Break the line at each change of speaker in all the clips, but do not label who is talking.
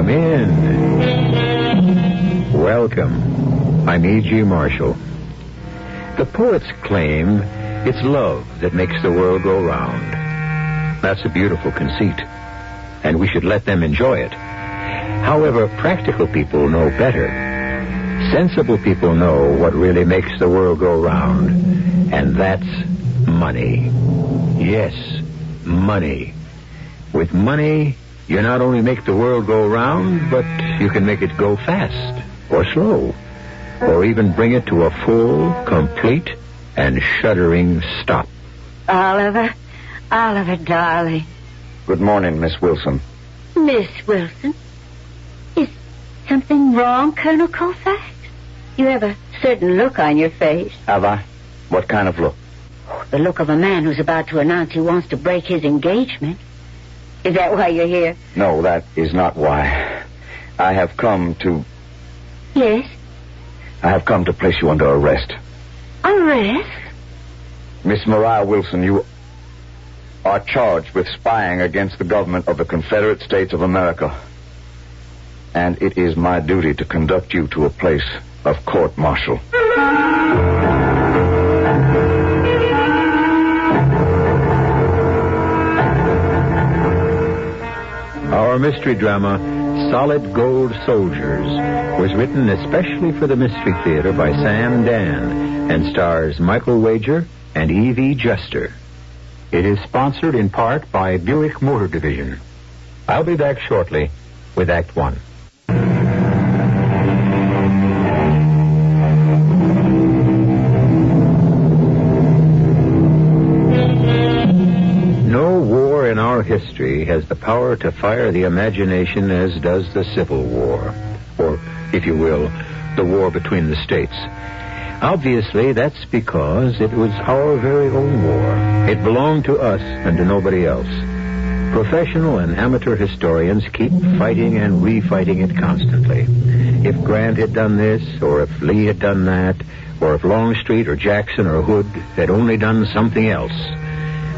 Come in. Welcome. I'm E.G. Marshall. The poets claim it's love that makes the world go round. That's a beautiful conceit, and we should let them enjoy it. However, practical people know better. Sensible people know what really makes the world go round, and that's money. Yes, money. With money, you not only make the world go round, but you can make it go fast or slow, or even bring it to a full, complete, and shuddering stop.
Oliver, darling.
Good morning, Miss Wilson.
Miss Wilson? Is something wrong, Colonel Colfax? You have a certain look on your face.
Have I? What kind of look?
The look of a man who's about to announce he wants to break his engagement. Is that why you're here?
No, that is not why. I have come to...
Yes?
I have come to place you under arrest.
Arrest?
Miss Mariah Wilson, you are charged with spying against the government of the Confederate States of America. And it is my duty to conduct you to a place of court-martial.
Our mystery drama, Solid Gold Soldiers, was written especially for the Mystery Theater by Sam Dan and stars Michael Wager and E.V. Juster. It is sponsored in part by Buick Motor Division. I'll be back shortly with Act One. No war in our history has the power to fire the imagination as does the Civil War, or, if you will, the war between the states. Obviously, that's because it was our very own war. It belonged to us and to nobody else. Professional and amateur historians keep fighting and refighting it constantly. If Grant had done this, or if Lee had done that, or if Longstreet or Jackson or Hood had only done something else.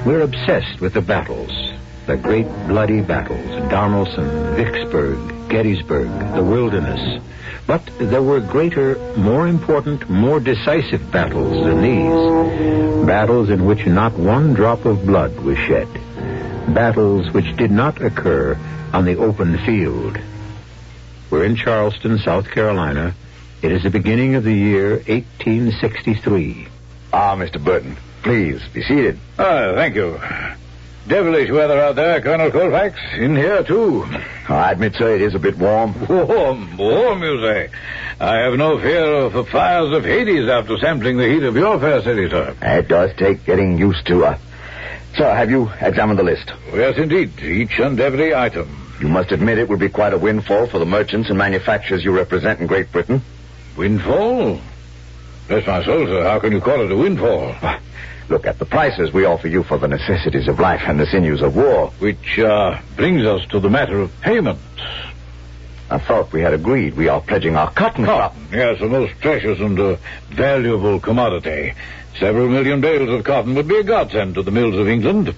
We're obsessed with the battles, the great bloody battles, Donelson, Vicksburg, Gettysburg, the Wilderness. But there were greater, more important, more decisive battles than these. Battles in which not one drop of blood was shed. Battles which did not occur on the open field. We're in Charleston, South Carolina. It is the beginning of the year 1863.
Mr. Burton, please be seated.
Thank you. Devilish weather out there, Colonel Colfax. In here, too.
I admit, sir, it is a bit warm.
Warm, you say? I have no fear of the fires of Hades after sampling the heat of your fair city, sir.
It does take getting used to. Sir, have you examined the list?
Yes, indeed. Each and every item.
You must admit it would be quite a windfall for the merchants and manufacturers you represent in Great Britain.
Windfall? Bless my soul, sir. How can you call it a windfall?
Look at the prices we offer you for the necessities of life and the sinews of war.
Which brings us to the matter of payment.
I thought we had agreed we are pledging our cotton.
Cotton, yes, a most precious and valuable commodity. Several million bales of cotton would be a godsend to the mills of England.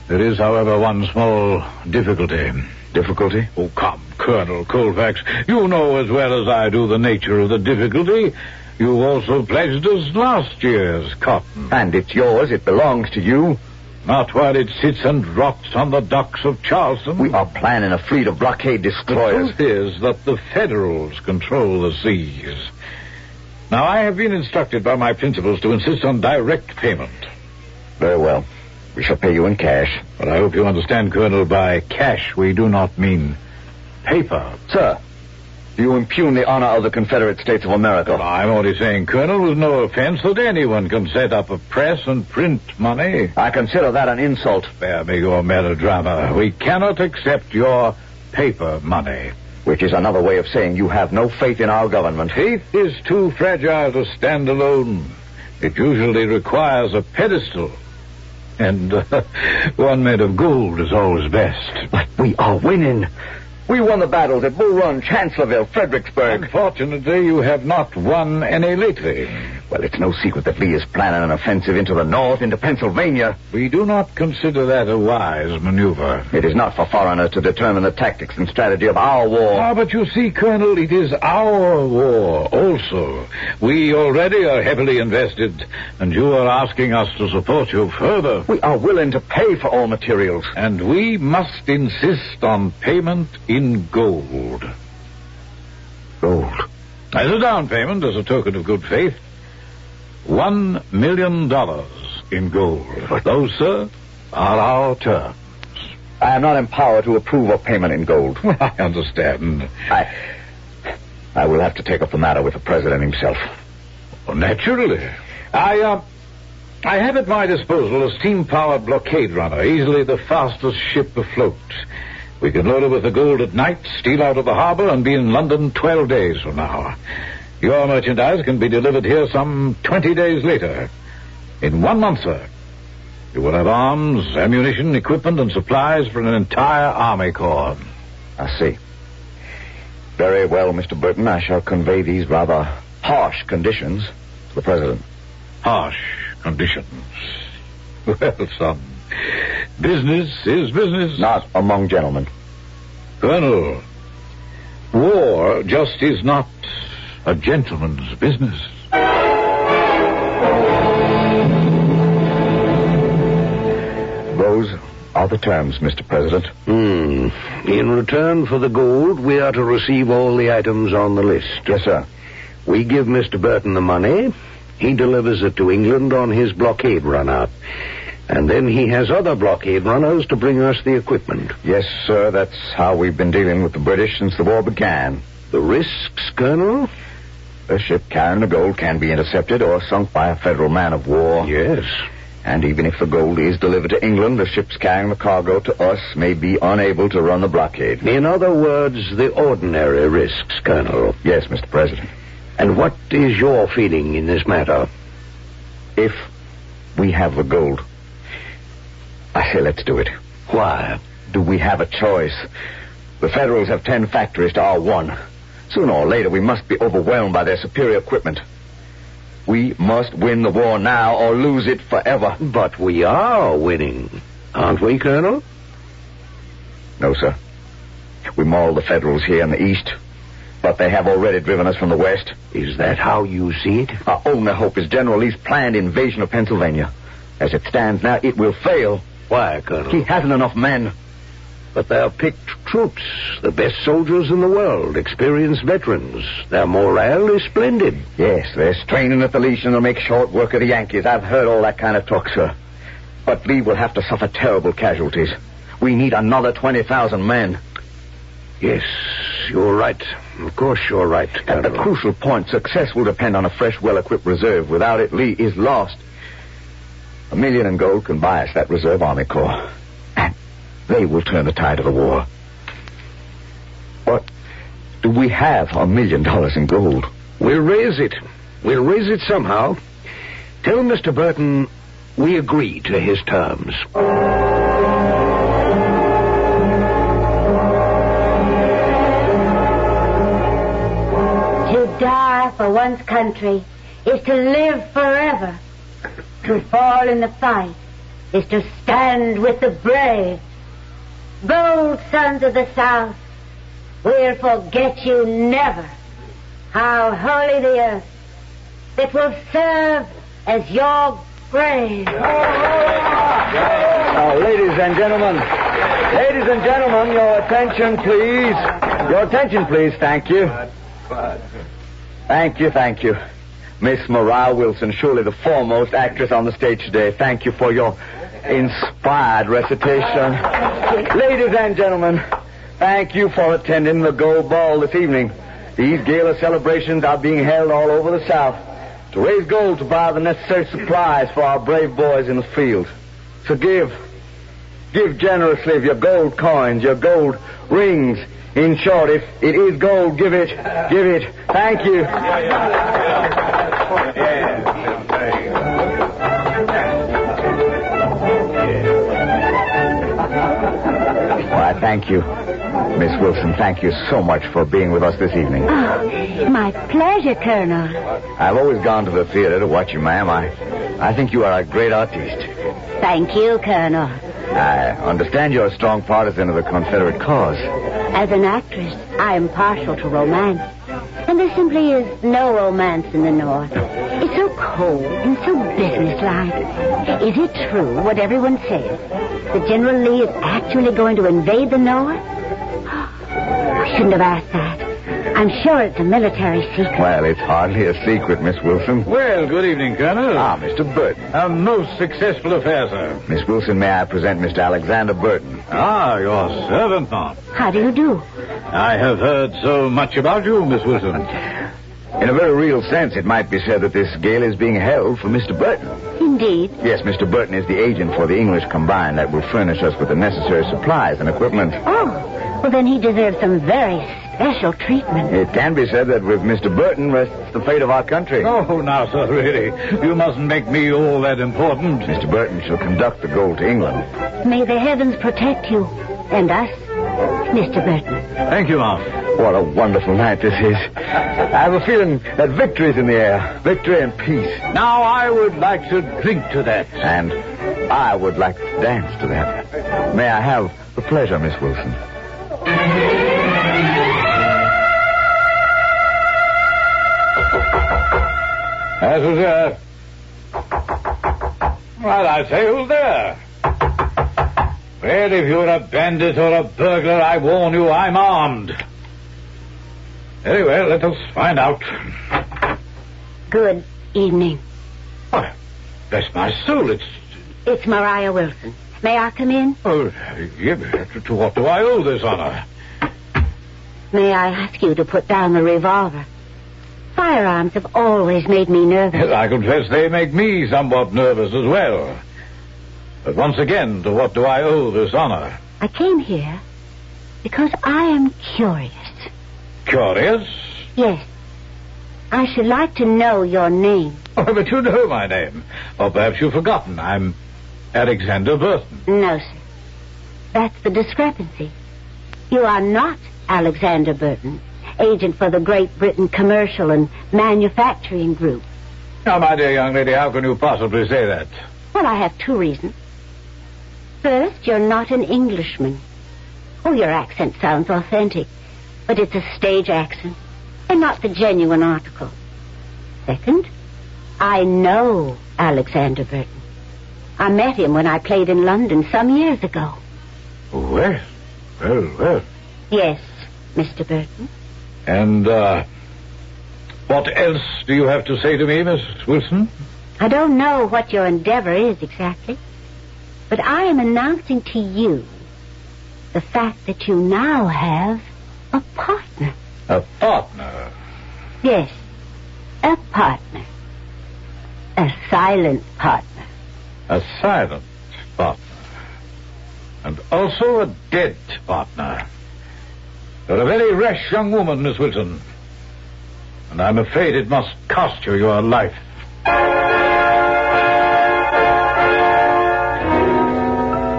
There is, however, one small difficulty.
Difficulty?
Oh, come, Colonel Colfax. You know as well as I do the nature of the difficulty. You also pledged us last year's cotton.
And it's yours. It belongs to you.
Not while it sits and rots on the docks of Charleston.
We are planning a fleet of blockade destroyers.
The truth is that the Federals control the seas. Now, I have been instructed by my principals to insist on direct payment.
Very well. We shall pay you in cash.
But I hope you understand, Colonel, by cash we do not mean paper.
Sir, do you impugn the honor of the Confederate States of America?
Well, I'm only saying, Colonel, with no offense, that anyone can set up a press and print money.
I consider that an insult.
Spare me your melodrama. We cannot accept your paper money.
Which is another way of saying you have no faith in our government.
Faith is too fragile to stand alone. It usually requires a pedestal. And one made of gold is always best.
But we are winning. We won the battles at Bull Run, Chancellorsville, Fredericksburg.
Unfortunately, you have not won any lately.
Well, it's no secret that Lee is planning an offensive into the north, into Pennsylvania.
We do not consider that a wise maneuver.
It is not for foreigners to determine the tactics and strategy of our war.
Ah, but you see, Colonel, it is our war also. We already are heavily invested, and you are asking us to support you further.
We are willing to pay for all materials.
And we must insist on payment in gold.
Gold?
As a down payment, as a token of good faith, $1 million in gold. Those, sir, are our terms.
I am not empowered to approve of payment in gold.
I understand.
I will have to take up the matter with the president himself.
Well, naturally. I have at my disposal a steam-powered blockade runner, easily the fastest ship afloat. We can load her with the gold at night, steal out of the harbor, and be in London 12 days from now. Your merchandise can be delivered here some 20 days later. In 1 month, sir, you will have arms, ammunition, equipment, and supplies for an entire army corps.
I see. Very well, Mr. Burton. I shall convey these rather harsh conditions to the president.
Harsh conditions. Well, son, business is business.
Not among gentlemen.
Colonel, war just is not a gentleman's business.
Those are the terms, Mr. President.
In return for the gold, we are to receive all the items on the list.
Yes, sir.
We give Mr. Burton the money. He delivers it to England on his blockade runner. And then he has other blockade runners to bring us the equipment.
Yes, sir. That's how we've been dealing with the British since the war began.
The risks, Colonel?
A ship carrying the gold can be intercepted or sunk by a federal man of war.
Yes.
And even if the gold is delivered to England, the ships carrying the cargo to us may be unable to run the blockade.
In other words, the ordinary risks, Colonel.
Yes, Mr. President.
And what is your feeling in this matter?
If we have the gold, I say let's do it.
Why?
Do we have a choice? The Federals have 10 factories to our 1. Sooner or later, we must be overwhelmed by their superior equipment. We must win the war now or lose it forever.
But we are winning, aren't we, Colonel?
No, sir. We mauled the Federals here in the east, but they have already driven us from the west.
Is that how you see it?
Our only hope is General Lee's planned invasion of Pennsylvania. As it stands now, it will fail.
Why, Colonel?
He hasn't enough men.
But they're picked troops, the best soldiers in the world, experienced veterans. Their morale is splendid.
Yes, they're straining at the leash and they'll make short work of the Yankees. I've heard all that kind of talk, sir. But Lee will have to suffer terrible casualties. We need another 20,000 men.
Yes, you're right. Of course you're right, Colonel.
At the crucial point, success will depend on a fresh, well-equipped reserve. Without it, Lee is lost. $1 million in gold can buy us that reserve army corps. And they will turn the tide of the war. But do we have $1 million in gold?
We'll raise it. We'll raise it somehow. Tell Mr. Burton we agree to his terms.
To die for one's country is to live forever. To fall in the fight is to stand with the brave. Bold sons of the South, we'll forget you never. How holy the earth that will serve as your grave.
Now, ladies and gentlemen, your attention, please. Your attention, please. Thank you. Thank you. Miss Mariah Wilson, surely the foremost actress on the stage today. Thank you for your inspired recitation. Ladies and gentlemen, thank you for attending the Gold Ball this evening. These gala celebrations are being held all over the South to raise gold to buy the necessary supplies for our brave boys in the field. So give generously of your gold coins, your gold rings. In short, if it is gold, give it. Thank you. Why, Thank you, Miss Wilson. Thank you so much for being with us this evening.
Oh, my pleasure, Colonel.
I've always gone to the theater to watch you, ma'am. I think you are a great artiste.
Thank you, Colonel.
I understand you're a strong partisan of the Confederate cause.
As an actress, I am partial to romance. And there simply is no romance in the North. It's so cold and so businesslike. Is it true, what everyone says, that General Lee is actually going to invade the North? I shouldn't have asked that. I'm sure it's a military secret.
Well, it's hardly a secret, Miss Wilson.
Well, good evening, Colonel.
Ah, Mr. Burton.
A most successful affair, sir.
Miss Wilson, may I present Mr. Alexander Burton?
Ah, your servant, ma'am.
How do you do?
I have heard so much about you, Miss Wilson.
In a very real sense, it might be said that this gala is being held for Mr. Burton.
Indeed.
Yes, Mr. Burton is the agent for the English Combined that will furnish us with the necessary supplies and equipment.
Oh, well, then he deserves some very special treatment.
It can be said that with Mr. Burton rests the fate of our country.
Oh, now, sir, really. You mustn't make me all that important.
Mr. Burton shall conduct the gold to England.
May the heavens protect you and us, Mr. Burton.
Thank you, ma'am.
What a wonderful night this is. I have a feeling that victory is in the air. Victory and peace.
Now, I would like to drink to that.
And I would like to dance to that. May I have the pleasure, Miss Wilson?
That was, well, I say, who's there? Well, if you're a bandit or a burglar, I warn you, I'm armed. Very well, let us find out.
Good evening.
Why, bless my soul,
It's Maria Wilson. May I come in?
Oh, yeah, to what do I owe this honor?
May I ask you to put down the revolver? Firearms have always made me nervous.
Yes, I confess they make me somewhat nervous as well. But once again, to what do I owe this honor?
I came here because I am curious.
Curious?
Yes. I should like to know your name.
Oh, but you know my name. Or perhaps you've forgotten. I'm Alexander Burton.
No, sir. That's the discrepancy. You are not Alexander Burton, agent for the Great Britain Commercial and Manufacturing Group.
Now, my dear young lady, how can you possibly say that?
Well, I have two reasons. First, you're not an Englishman. Oh, your accent sounds authentic, but it's a stage accent and not the genuine article. Second, I know Alexander Burton. I met him when I played in London some years ago.
Well.
Yes, Mr. Burton.
And, what else do you have to say to me, Miss Wilson?
I don't know what your endeavor is exactly, but I am announcing to you the fact that you now have a partner.
A partner?
Yes, a partner. A silent partner.
A silent partner. And also a dead partner. You're a very rash young woman, Miss Wilson. And I'm afraid it must cost you your life.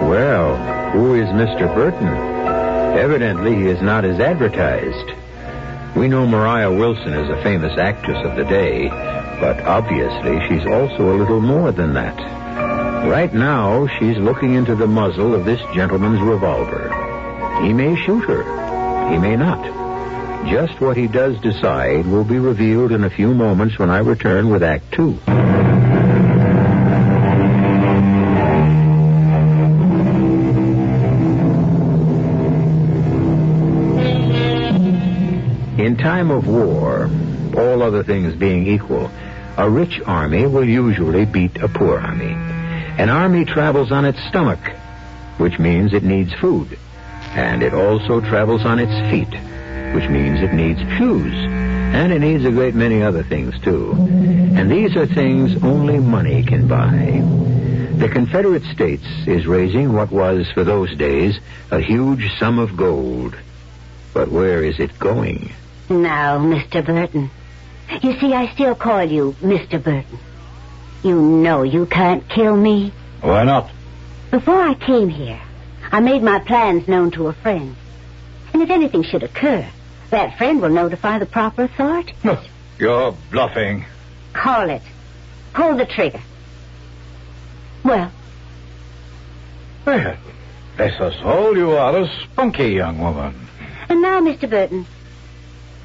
Well, who is Mr. Burton? Evidently, he is not as advertised. We know Maria Wilson is a famous actress of the day, but obviously she's also a little more than that. Right now, she's looking into the muzzle of this gentleman's revolver. He may shoot her. He may not. Just what he does decide will be revealed in a few moments when I return with Act 2. In time of war, all other things being equal, a rich army will usually beat a poor army. An army travels on its stomach, which means it needs food. And it also travels on its feet, which means it needs shoes. And it needs a great many other things, too. And these are things only money can buy. The Confederate States is raising what was, for those days, a huge sum of gold. But where is it going?
Now, Mr. Burton. You see, I still call you Mr. Burton. You know you can't kill me.
Why not?
Before I came here, I made my plans known to a friend. And if anything should occur, that friend will notify the proper authorities.
You're bluffing.
Call it. Pull the trigger. Well,
bless us all, you are a spunky young woman.
and now, Mr. Burton,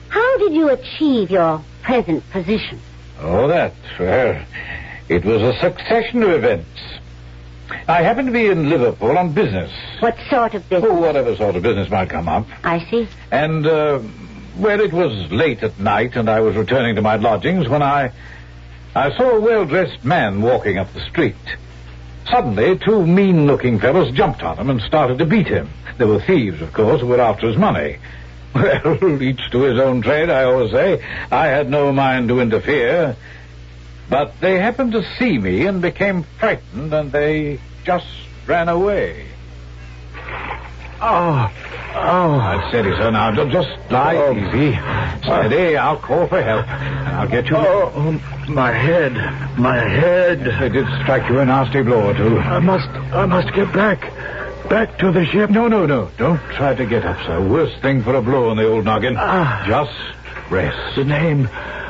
how did you achieve your present position?
Oh, that. Well, it was a succession of events. I happened to be in Liverpool on business.
What sort of business?
Oh, whatever sort of business might come up.
I see.
And, it was late at night, and I was returning to my lodgings when I saw a well-dressed man walking up the street. Suddenly, two mean-looking fellows jumped on him and started to beat him. They were thieves, of course, who were after his money. Well, each to his own trade, I always say. I had no mind to interfere. But they happened to see me and became frightened, and they just ran away.
Oh.
I've said it, sir. Now, just lie easy. Steady, I'll call for help. And I'll get you...
My head.
Yes, they did strike you a nasty blow or two.
I must get back to the ship.
No. Don't try to get up, sir. Worst thing for a blow on the old noggin. Just rest.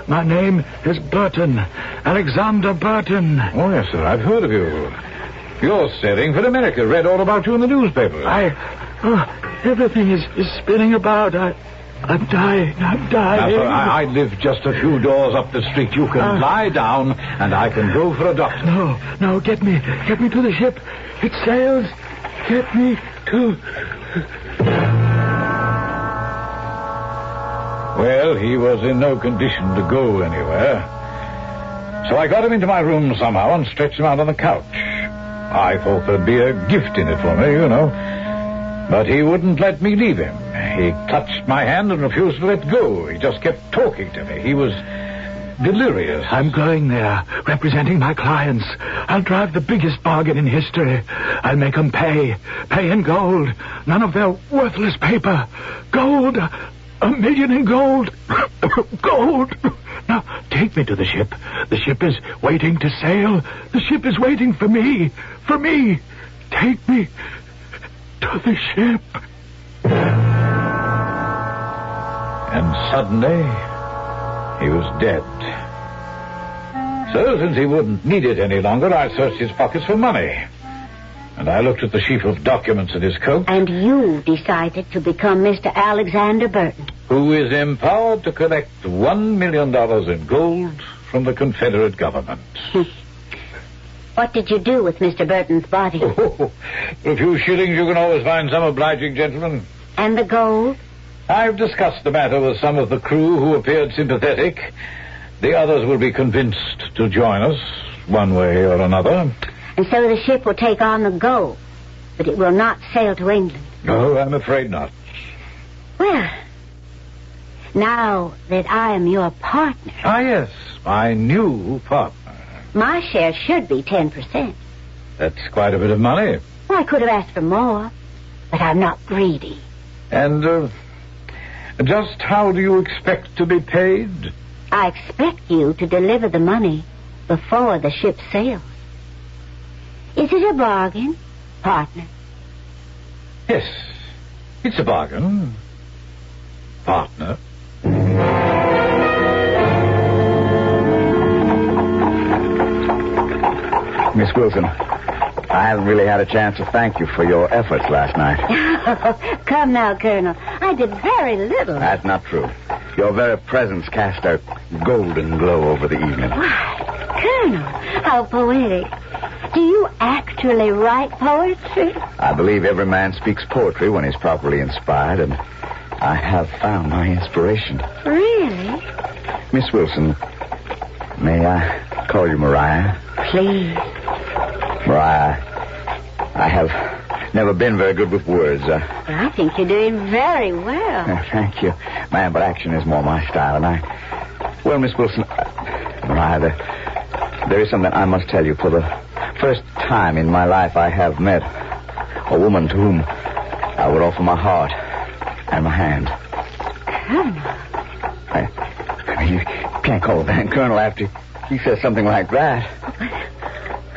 My name is Burton. Alexander Burton.
Oh, yes, sir. I've heard of you. You're sailing for America. Read all about you in the newspaper.
Everything is spinning about. I'm dying.
Now, sir, I live just a few doors up the street. You can lie down, and I can go for a doctor.
No, get me to the ship. It sails. Get me to...
Well, he was in no condition to go anywhere. So I got him into my room somehow and stretched him out on the couch. I thought there'd be a gift in it for me, you know. But he wouldn't let me leave him. He clutched my hand and refused to let go. He just kept talking to me. He was delirious.
I'm going there, representing my clients. I'll drive the biggest bargain in history. I'll make them pay in gold. None of their worthless paper. Gold, $1 million in gold. Gold. Now, take me to the ship. The ship is waiting to sail. The ship is waiting for me. For me. Take me to the ship.
And suddenly, he was dead. So, since he wouldn't need it any longer, I searched his pockets for money. And I looked at the sheaf of documents in his coat.
And you decided to become Mr. Alexander Burton.
Who is empowered to collect $1 million in gold from the Confederate government.
What did you do with Mr. Burton's body?
For a few shillings, you can always find some obliging gentleman.
And the gold?
I've discussed the matter with some of the crew who appeared sympathetic. The others will be convinced to join us, one way or another.
And so the ship will take on the gold, but it will not sail to England.
No, I'm afraid not.
Well, now that I am your partner...
Ah, yes, my new partner.
My share should be 10%.
That's quite a bit of money.
Well, I could have asked for more, but I'm not greedy.
And, just how do you expect to be paid?
I expect you to deliver the money before the ship sails. Is it a bargain, partner?
Yes, it's a bargain, partner.
Miss Wilson, I haven't really had a chance to thank you for your efforts last night.
Come now, Colonel. I did very little.
That's not true. Your very presence cast a golden glow over the evening.
Why, Colonel, how poetic. Do you actually write poetry?
I believe every man speaks poetry when he's properly inspired, and I have found my inspiration.
Really?
Miss Wilson, may I call you Mariah?
Please.
Mariah, I have never been very good with words.
I think you're doing very well.
Thank you, ma'am, but action is more my style, and Well, Miss Wilson, Mariah, there is something I must tell you. For the first time in my life, I have met a woman to whom I would offer my heart and my hand.
Colonel.
I mean, you can't call a man Colonel after he says something like that.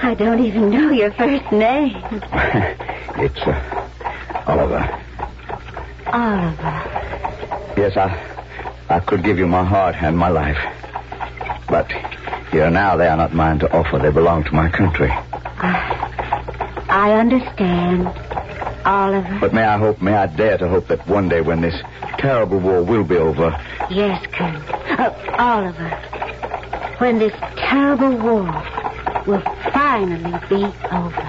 I don't even know your first name.
It's Oliver.
Oliver.
Yes, I could give you my heart and my life. But here now, they are not mine to offer. They belong to my country.
I understand, Oliver.
But may I dare to hope that one day when this terrible war will be over.
Yes, Colonel. Oliver, when this terrible war will finally be over.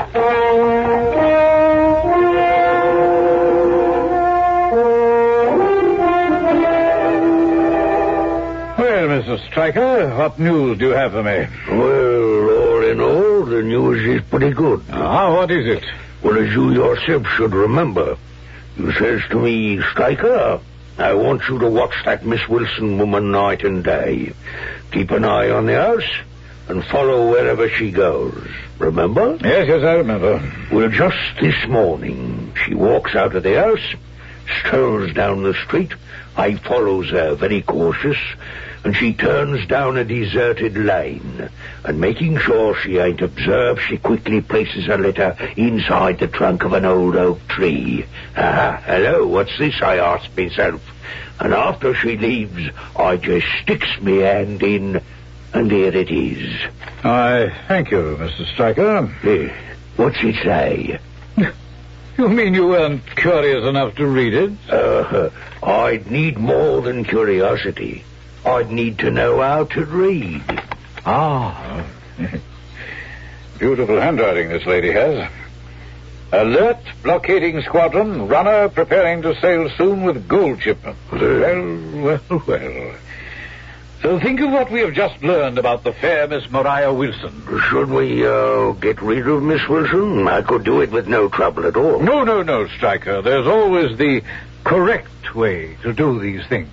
Well, Mr. Stryker, what news do you have for me?
Well, all in all, the news is pretty good.
What is it?
Well, as you yourself should remember, you says to me, Stryker, I want you to watch that Miss Wilson woman night and day. Keep an eye on the house and follow wherever she goes. Remember?
Yes, I remember.
Well, just this morning, she walks out of the house, strolls down the street. I follows her, very cautious, and she turns down a deserted lane. And making sure she ain't observed, she quickly places her letter inside the trunk of an old oak tree. Hello, what's this, I ask myself. And after she leaves, I just sticks me hand in, and here it is.
I thank you, Mr. Stryker.
What's it say?
You mean you weren't curious enough to read it?
I'd need more than curiosity. I'd need to know how to read.
Beautiful handwriting this lady has. Alert, blockading squadron, runner preparing to sail soon with gold shipment. Well. So think of what we have just learned about the fair Miss Maria Wilson.
Should we, get rid of Miss Wilson? I could do it with no trouble at all.
No, Stryker. There's always the correct way to do these things.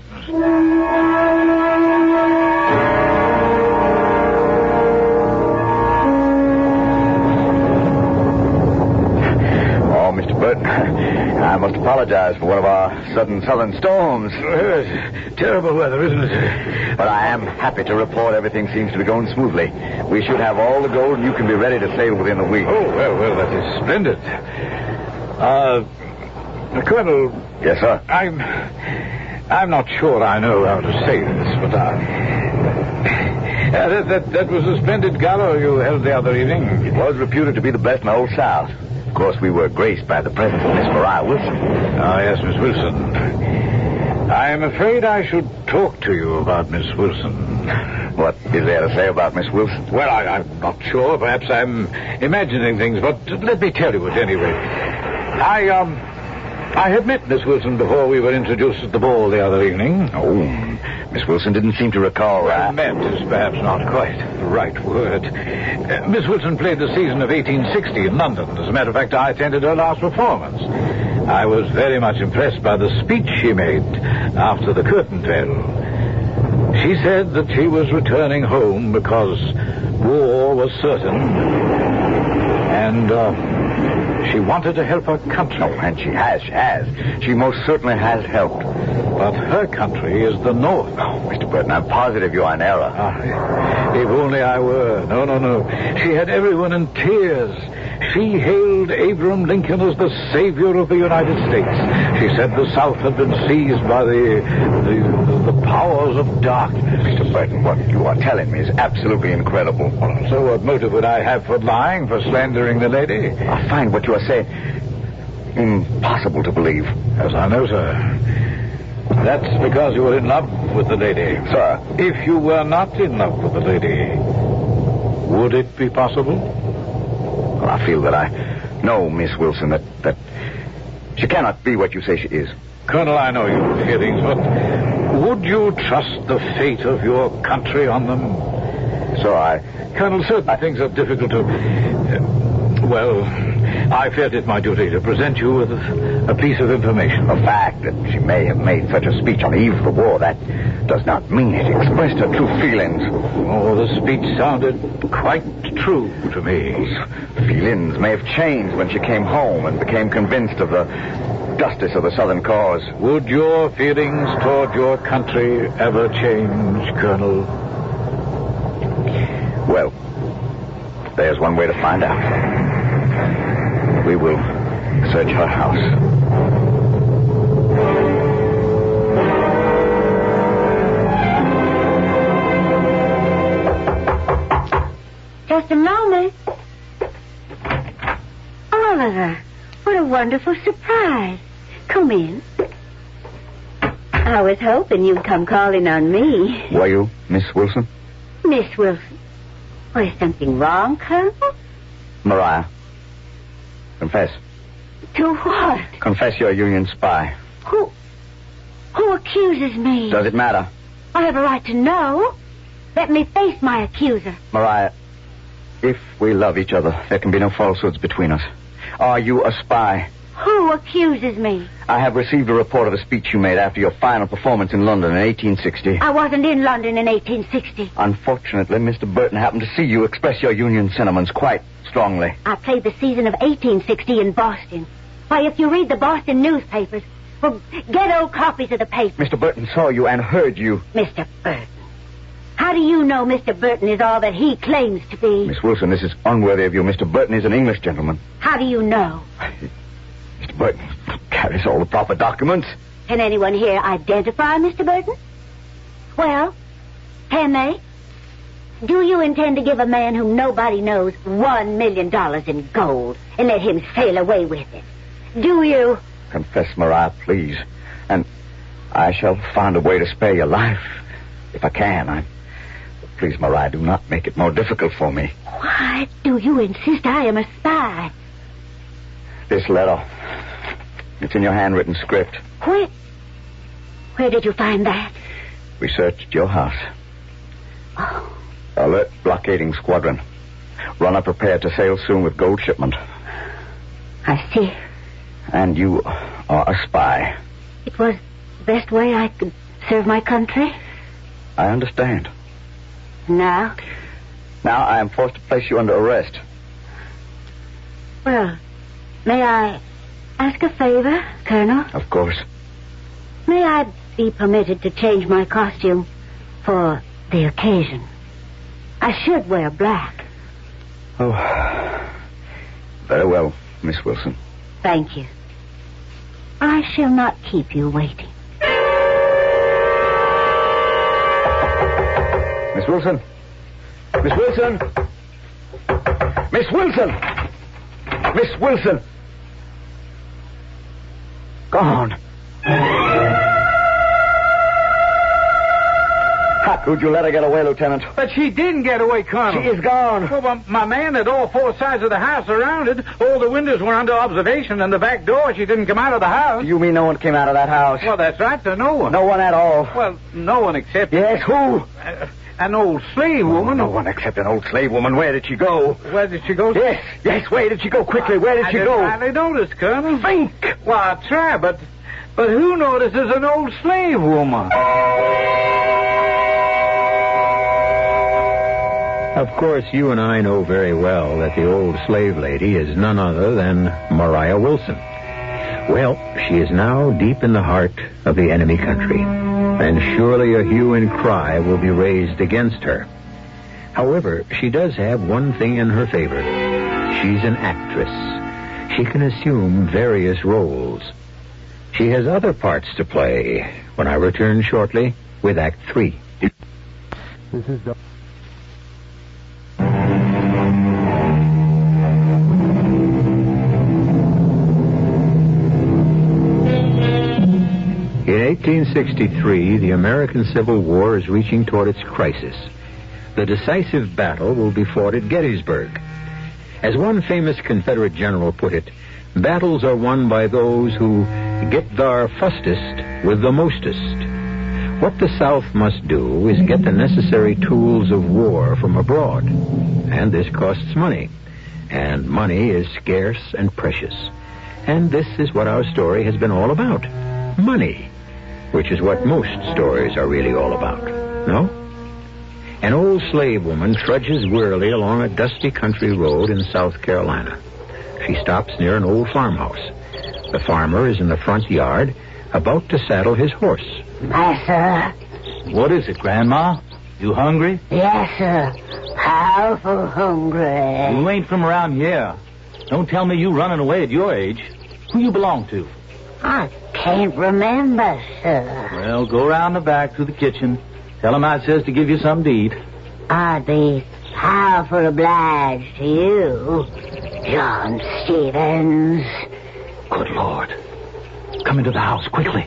Mr. Burton, I must apologize for one of our sudden southern storms.
Terrible weather, isn't it?
But I am happy to report everything seems to be going smoothly. We should have all the gold, and you can be ready to sail within a week.
Oh, well, that is splendid. Colonel...
Yes, sir?
I'm not sure I know how to say this, but that was a splendid gala you held the other evening.
It was reputed to be the best in the Old South. Of course, we were graced by the presence of Miss Maria Wilson.
Yes, Miss Wilson. I am afraid I should talk to you about Miss Wilson.
What is there to say about Miss Wilson?
Well, I'm not sure. Perhaps I'm imagining things, but let me tell you at any rate. I had met Miss Wilson before we were introduced at the ball the other evening.
Oh, Miss Wilson didn't seem to recall that.
Met is perhaps not quite the right word. Miss Wilson played the season of 1860 in London. As a matter of fact, I attended her last performance. I was very much impressed by the speech she made after the curtain fell. She said that she was returning home because war was certain, and she wanted to help her country.
Oh, and she has. She most certainly has helped.
But her country is the North.
Oh, Mr. Burton, I'm positive you're in error.
If only I were. No. She had everyone in tears. She hailed Abraham Lincoln as the savior of the United States. She said the South had been seized by the powers of darkness.
Mr. Burton, what you are telling me is absolutely incredible.
So what motive would I have for lying, for slandering the lady?
I find what you are saying impossible to believe.
Yes, I know, sir. That's because you were in love with the lady.
Sir.
If you were not in love with the lady, would it be possible?
Well, I feel that I know Miss Wilson, that she cannot be what you say she is.
Colonel, I know your feelings, but would you trust the fate of your country on them?
So
Colonel, certain things are difficult to... I felt it my duty to present you with a piece of information.
The fact that she may have made such a speech on the eve of the war, that does not mean it expressed her true feelings.
Oh, the speech sounded quite true to me.
Those feelings may have changed when she came home and became convinced of the justice of the Southern cause.
Would your feelings toward your country ever change, Colonel?
Well, there's one way to find out. We will search her house.
wonderful surprise. Come in. I was hoping you'd come calling on me.
Were you, Miss Wilson?
Miss Wilson. Was something wrong, Colonel?
Mariah, confess.
To what?
Confess you're a Union spy.
Who accuses me?
Does it matter?
I have a right to know. Let me face my accuser.
Mariah, if we love each other, there can be no falsehoods between us. Are you a spy?
Who accuses me?
I have received a report of a speech you made after your final performance in London in 1860.
I wasn't in London in 1860.
Unfortunately, Mr. Burton happened to see you express your Union sentiments quite strongly.
I played the season of 1860 in Boston. Why, if you read the Boston newspapers, well, get old copies of the paper.
Mr. Burton saw you and heard you.
Mr. Burton. How do you know Mr. Burton is all that he claims to be?
Miss Wilson, this is unworthy of you. Mr. Burton is an English gentleman.
How do you know?
Mr. Burton carries all the proper documents.
Can anyone here identify Mr. Burton? Well, can they? Do you intend to give a man whom nobody knows $1 million in gold and let him sail away with it? Do you?
Confess, Mariah, please. And I shall find a way to spare your life. If I can, Please, Mariah, do not make it more difficult for me.
Why do you insist I am a spy?
This letter. It's in your handwritten script.
Where did you find that?
We searched your house.
Oh.
Alert blockading squadron. Runner prepared to sail soon with gold shipment.
I see.
And you are a spy.
It was the best way I could serve my country.
I understand.
Now?
Now I am forced to place you under arrest.
Well, may I ask a favor, Colonel?
Of course.
May I be permitted to change my costume for the occasion? I should wear black.
Oh, very well, Miss Wilson.
Thank you. I shall not keep you waiting.
Miss Wilson! Miss Wilson! Miss Wilson! Miss Wilson! Gone. How could you let her get away, Lieutenant?
But she didn't get away, Colonel.
She is gone.
Well, my man had all four sides of the house surrounded. All the windows were under observation, and the back door, she didn't come out of the house.
You mean no one came out of that house?
Well, that's right, sir. No one.
No one at all?
Well, no one except...
Yes, who?
An old slave woman.
No one except an old slave woman. Where did she go?
Where did she go?
Yes, where did she go? Quickly, where did she go?
I didn't notice, Colonel.
Think!
Well, I try, but who notices an old slave woman?
Of course, you and I know very well that the old slave lady is none other than Mariah Wilson. Well, she is now deep in the heart of the enemy country, and surely a hue and cry will be raised against her. However, she does have one thing in her favor. She's an actress. She can assume various roles. She has other parts to play when I return shortly with Act 3. This is the... In 1863, the American Civil War is reaching toward its crisis. The decisive battle will be fought at Gettysburg. As one famous Confederate general put it, battles are won by those who get thar fustest with the mostest. What the South must do is get the necessary tools of war from abroad. And this costs money. And money is scarce and precious. And this is what our story has been all about. Money. Which is what most stories are really all about. No? An old slave woman trudges wearily along a dusty country road in South Carolina. She stops near an old farmhouse. The farmer is in the front yard, about to saddle his horse.
Master.
What is it, Grandma? You hungry?
Yes, sir. Powerful hungry.
You ain't from around here. Don't tell me you running away at your age. Who you belong to?
I can't remember, sir.
Well, go around the back to the kitchen. Tell him I says to give you something to eat.
I'd be powerful obliged to you, John Stevens.
Good Lord. Come into the house, quickly.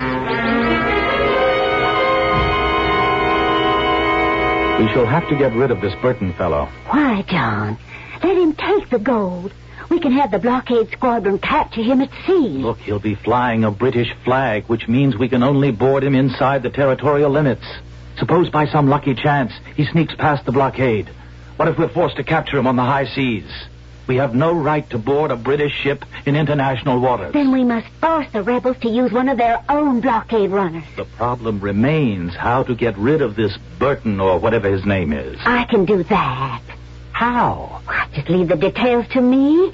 We shall have to get rid of this Burton fellow.
Why, John? Let him take the gold. We can have the blockade squadron capture him at sea.
Look, he'll be flying a British flag, which means we can only board him inside the territorial limits. Suppose by some lucky chance he sneaks past the blockade. What if we're forced to capture him on the high seas? We have no right to board a British ship in international waters.
Then we must force the rebels to use one of their own blockade runners.
The problem remains how to get rid of this Burton or whatever his name is.
I can do that.
How?
Why, just leave the details to me.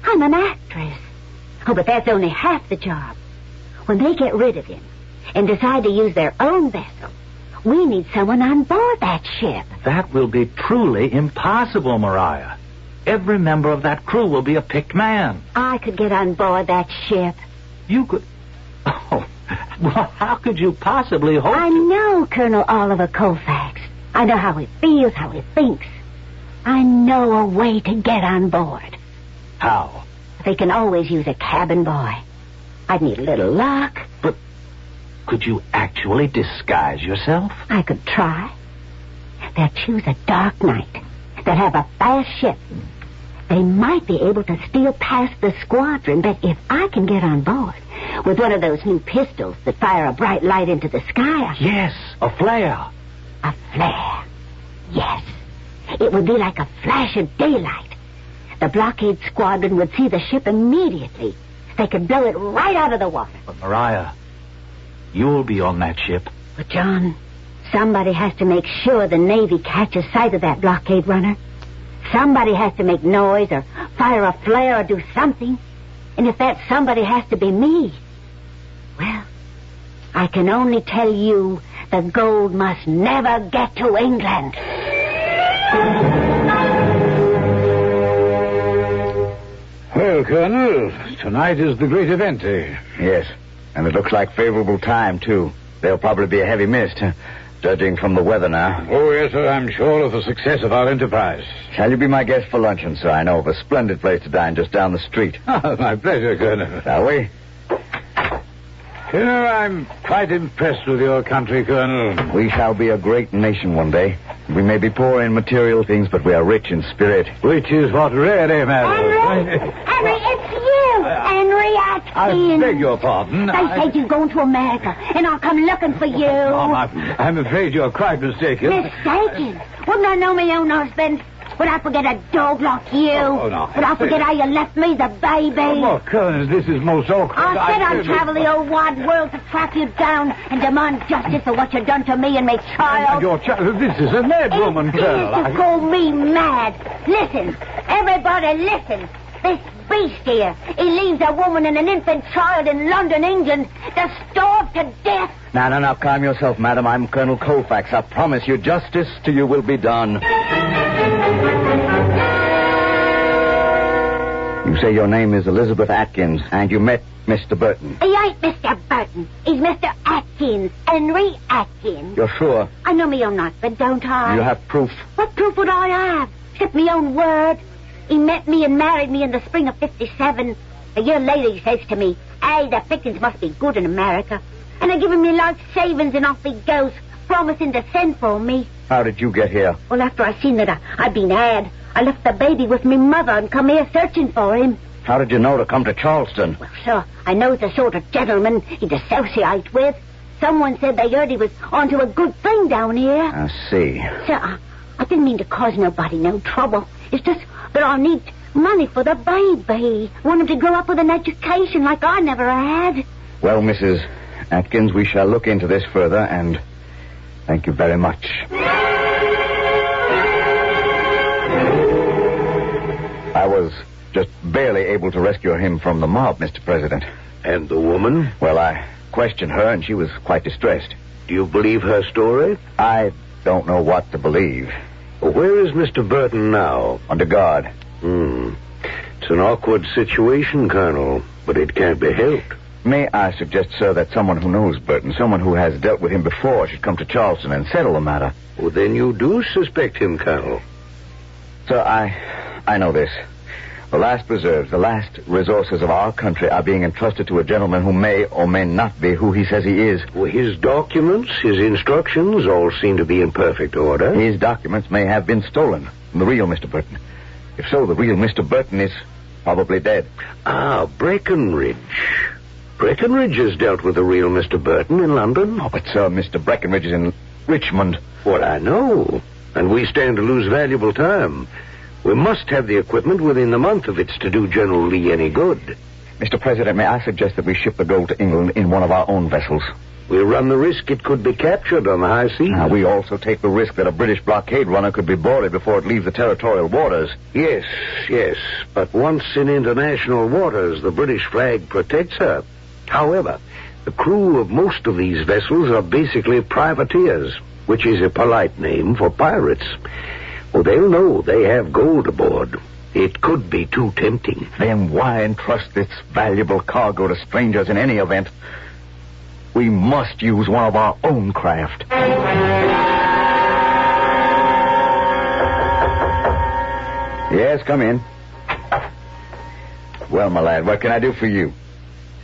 I'm an actress. Oh, but that's only half the job. When they get rid of him and decide to use their own vessel, we need someone on board that ship.
That will be truly impossible, Mariah. Every member of that crew will be a picked man.
I could get on board that ship.
You could... Oh, well, how could you possibly hope
I know Colonel Oliver Colfax. I know how he feels, how he thinks. I know a way to get on board.
How?
They can always use a cabin boy. I'd need a little luck.
But could you actually disguise yourself?
I could try. They'll choose a dark night. They'll have a fast ship. They might be able to steal past the squadron, but if I can get on board with one of those new pistols that fire a bright light into the sky...
Yes, a flare.
A flare. Yes. It would be like a flash of daylight. The blockade squadron would see the ship immediately. They could blow it right out of the water.
But, Mariah, you'll be on that ship.
But, John, somebody has to make sure the Navy catches sight of that blockade runner. Somebody has to make noise or fire a flare or do something. And if that somebody has to be me, well, I can only tell you the gold must never get to England.
Well, Colonel, tonight is the great event, eh?
Yes, and it looks like favorable time, too. There'll probably be a heavy mist, judging from the weather now.
Oh, yes, sir, I'm sure of the success of our enterprise.
Shall you be my guest for luncheon, sir? I know of a splendid place to dine just down the street.
Oh, my pleasure, Colonel.
Shall we?
You know, I'm quite impressed with your country, Colonel.
We shall be a great nation one day. We may be poor in material things, but we are rich in spirit.
Which is what really matters.
Henry, it's you! Henry Atkins!
I beg your pardon.
They said you're going to America, and I'll come looking for you.
Oh, I'm afraid you're quite mistaken.
Mistaken? Wouldn't I know my own husband? Would I forget a dog like you?
Oh, no.
Would I forget how you left me, the baby?
Oh, Colonel, this is most awkward.
I said I'd travel the old wide world to track you down and demand justice for what you've done to me and my child.
Your child, this is a mad woman, Colonel.
It is to call me mad. Listen, everybody listen. This beast here, he leaves a woman and an infant child in London, England, to starve to death.
Now, calm yourself, madam. I'm Colonel Colfax. I promise you justice to you will be done. You say your name is Elizabeth Atkins, and you met Mr. Burton.
He ain't Mr. Burton. He's Mr. Atkins. Henry Atkins.
You're sure?
I know me own husband, don't I?
You have proof?
What proof would I have? Except me own word. He met me and married me in the spring of 57. A year later he says to me, "Hey, the pickings must be good in America." And I give him me life savings and off he goes, promising to send for me.
How did you get here?
Well, after I seen that I'd been had, I left the baby with me mother and come here searching for him.
How did you know to come to Charleston?
Well, sir, I know the sort of gentleman he'd associate with. Someone said they heard he was onto a good thing down here.
I see.
Sir, I didn't mean to cause nobody no trouble. It's just that I need money for the baby. Want him to grow up with an education like I never had.
Well, Mrs. Atkins, we shall look into this further, and thank you very much. I was just barely able to rescue him from the mob, Mr. President.
And the woman?
Well, I questioned her, and she was quite distressed.
Do you believe her story?
I don't know what to believe.
Where is Mr. Burton now?
Under guard.
It's an awkward situation, Colonel, but it can't be helped.
May I suggest, sir, that someone who knows Burton, someone who has dealt with him before, should come to Charleston and settle the matter?
Well, then you do suspect him, Colonel.
Sir, I know this. The last preserves, the last resources of our country are being entrusted to a gentleman who may or may not be who he says he is.
Well, his documents, his instructions all seem to be in perfect order.
His documents may have been stolen from the real Mr. Burton. If so, the real Mr. Burton is probably dead.
Ah, Breckenridge. Breckenridge has dealt with the real Mr. Burton in London.
Oh, but, sir, Mr. Breckenridge is in Richmond.
Well, I know. And we stand to lose valuable time. We must have the equipment within the month if it's to do General Lee any good.
Mr. President, may I suggest that we ship the gold to England in one of our own vessels?
We run the risk it could be captured on the high seas.
We also take the risk that a British blockade runner could be boarded before it leaves the territorial waters.
Yes. But once in international waters, the British flag protects her. However, the crew of most of these vessels are basically privateers, which is a polite name for pirates. Well, they'll know they have gold aboard. It could be too tempting.
Then why entrust this valuable cargo to strangers in any event? We must use one of our own craft. Yes, come in. Well, my lad, what can I do for you?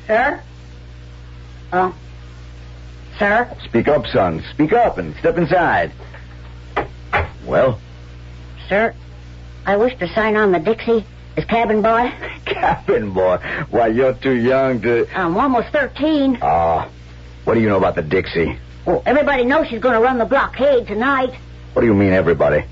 Sir? Sir?
Speak up, son. Speak up and step inside. Well?
Sir, I wish to sign on the Dixie as cabin boy.
Cabin boy? Why, you're too young to...
I'm almost 13.
What do you know about the Dixie?
Well, everybody knows she's going to run the blockade tonight.
What do you mean, everybody?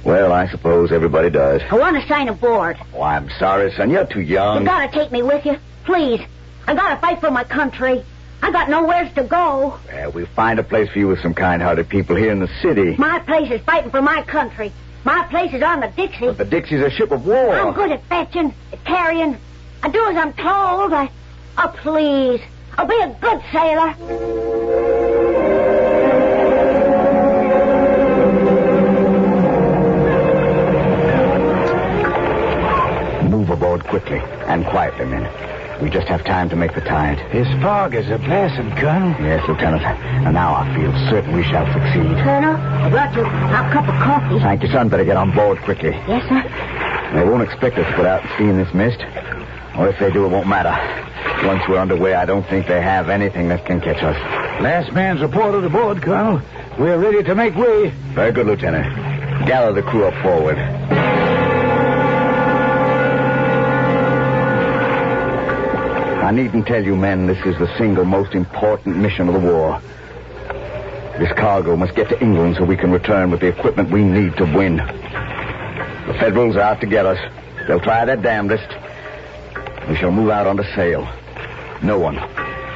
Well, I suppose everybody does.
I want to sign aboard.
Oh, I'm sorry, son. You're too young.
You got to take me with you. Please. I got to fight for my country. I got nowhere to go.
Well, we'll find a place for you with some kind-hearted people here in the city.
My place is fighting for my country. My place is on the Dixie.
But the Dixie's a ship of war.
I'm good at fetching, at carrying. I do as I'm told. Oh, please. I'll be a good sailor.
Move aboard quickly and quietly, men. We just have time to make the tide.
This fog is a blessing, Colonel.
Yes, Lieutenant. And now I feel certain we shall succeed.
Colonel, I brought you a cup of coffee.
Thank you, son. Better get on board quickly.
Yes, sir.
They won't expect us to put out to sea in this mist. Or if they do, it won't matter. Once we're underway, I don't think they have anything that can catch us.
Last man's reported aboard, Colonel. We're ready to make way.
Very good, Lieutenant. Gather the crew up forward. I needn't tell you, men, this is the single most important mission of the war. This cargo must get to England so we can return with the equipment we need to win. The Federals are out to get us. They'll try their damnedest. We shall move out under sail. No one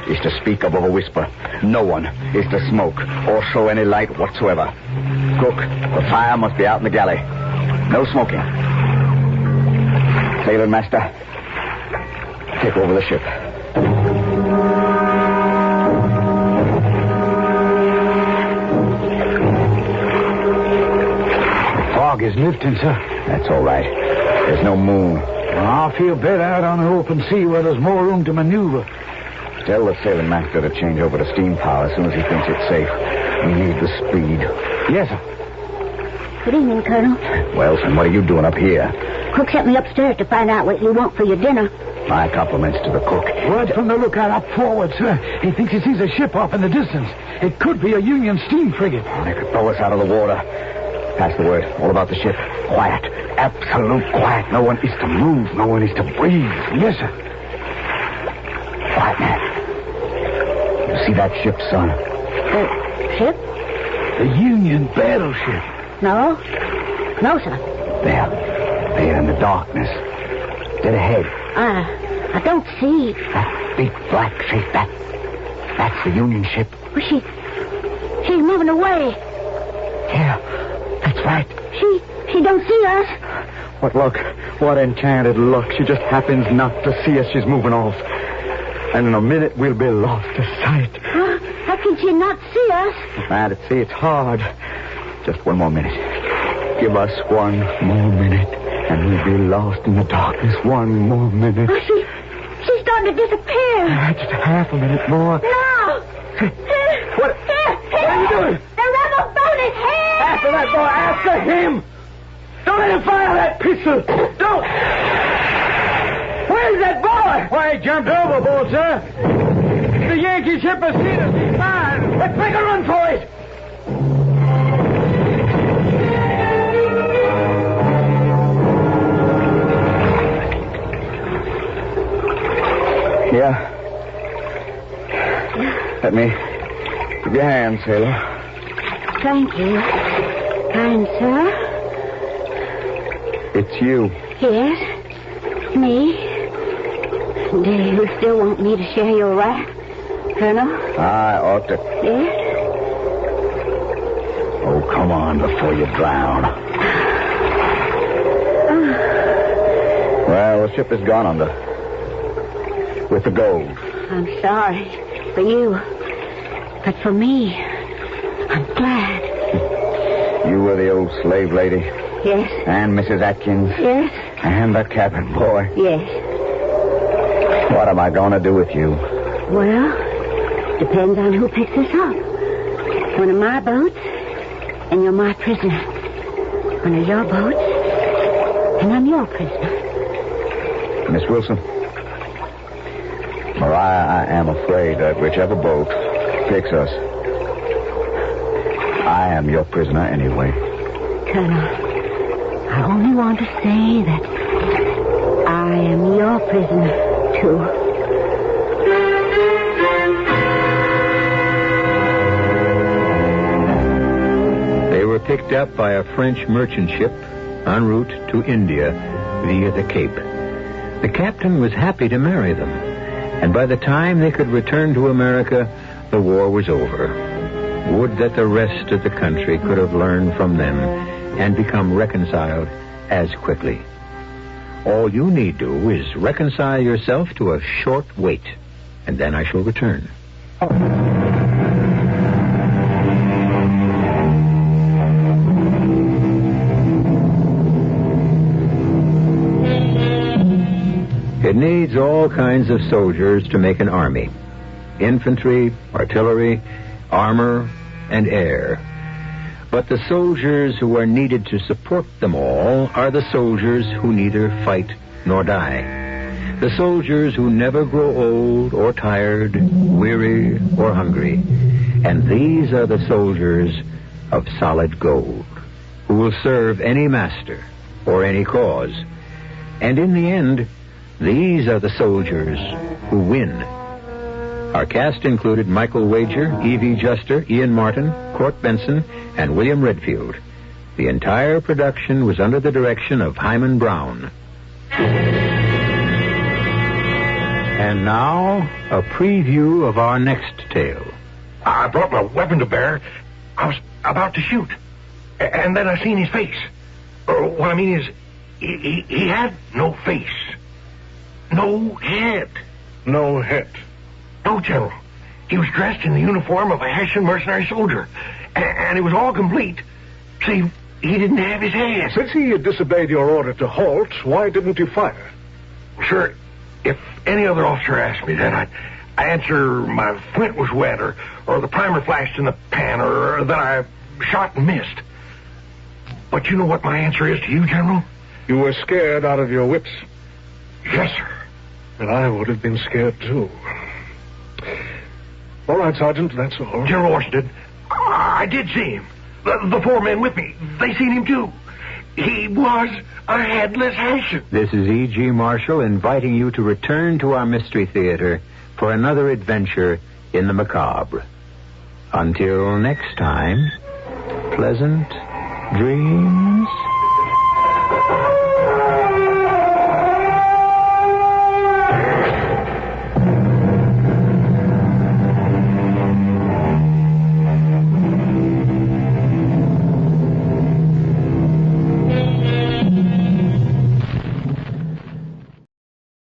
is to speak above a whisper. No one is to smoke or show any light whatsoever. Cook, the fire must be out in the galley. No smoking. Sailor master, take over the ship.
The fog is lifting, sir.
That's all right. There's no moon.
Well, I'll feel better out on the open sea where there's more room to maneuver.
Tell the sailing master to change over to steam power as soon as he thinks it's safe. We need the speed.
Yes, sir.
Good evening, Colonel.
Well, son, what are you doing up here?
Cook sent me upstairs to find out what you want for your dinner.
My compliments to the cook.
Word from the lookout up forward, sir. He thinks he sees a ship off in the distance. It could be a Union steam frigate.
They could throw us out of the water. Pass the word. All about the ship. Quiet. Absolute quiet. No one is to move. No one is to breathe.
Yes, sir.
Quiet, man. You see that ship, son?
The ship?
The Union battleship.
No. No, sir.
There in the darkness. Dead ahead.
I don't see.
That big black shape, that's the Union ship.
Well, she's moving away.
Yeah, that's right.
She don't see us.
What luck. What enchanted luck. She just happens not to see us. She's moving off. And in a minute, we'll be lost to sight.
How can she not see us?
Mad at sea, it's hard. Just one more minute. Give us one more minute, and we'll be lost in the darkness. One more minute.
Oh, she's starting to disappear.
Just a half a minute more.
No!
What are you doing?
The rebel boat is here!
After that boy, after him! Stop!
Don't let him fire that pistol! Don't! Where's that boy?
Why, he jumped overboard, sir. The Yankee ship has seen us. He's fine.
Let's make a run for it!
Yeah. Let me give your hand, sailor.
Thank you, kind sir.
It's you.
Yes, me. Do you still want me to share your wrath, Colonel?
I ought to.
Yes?
Oh, come on before you drown. Well, the ship is gone under. With the gold.
I'm sorry for you. But for me, I'm glad.
You were the old slave lady.
Yes?
And Mrs. Atkins.
Yes?
And the cabin boy.
Yes.
What am I going to do with you?
Well, depends on who picks us up. One of my boats, and you're my prisoner. One of your boats, and I'm your prisoner.
Miss Wilson. Mariah, I am afraid that whichever boat picks us, I am your prisoner anyway.
Colonel, I only want to say that I am your prisoner, too.
They were picked up by a French merchant ship en route to India via the Cape. The captain was happy to marry them, and by the time they could return to America, the war was over. Would that the rest of the country could have learned from them and become reconciled as quickly. All you need do is reconcile yourself to a short wait, and then I shall return. It needs all kinds of soldiers to make an army. Infantry, artillery, armor, and air. But the soldiers who are needed to support them all are the soldiers who neither fight nor die. The soldiers who never grow old or tired, weary or hungry. And these are the soldiers of solid gold, who will serve any master or any cause. And in the end, these are the soldiers who win. Our cast included Michael Wager, E.V. Juster, Ian Martin, Court Benson, and William Redfield. The entire production was under the direction of Himan Brown. And now, a preview of our next tale.
I brought my weapon to bear. I was about to shoot. And then I seen his face. What I mean is, he had no face. No head.
No head.
No, General. He was dressed in the uniform of a Hessian mercenary soldier. And it was all complete. See, he didn't have his hand.
Since he had disobeyed your order to halt, why didn't you fire?
Sir, if any other officer asked me that, I'd answer my flint was wet, or the primer flashed in the pan, or that I shot and missed. But you know what my answer is to you, General?
You were scared out of your wits.
Yes, sir.
And I would have been scared, too. All right, Sergeant, that's all.
General Washington, I did see him. The four men with me, they seen him, too. He was a headless Hessian.
This is E.G. Marshall inviting you to return to our Mystery Theater for another adventure in the macabre. Until next time, pleasant dreams.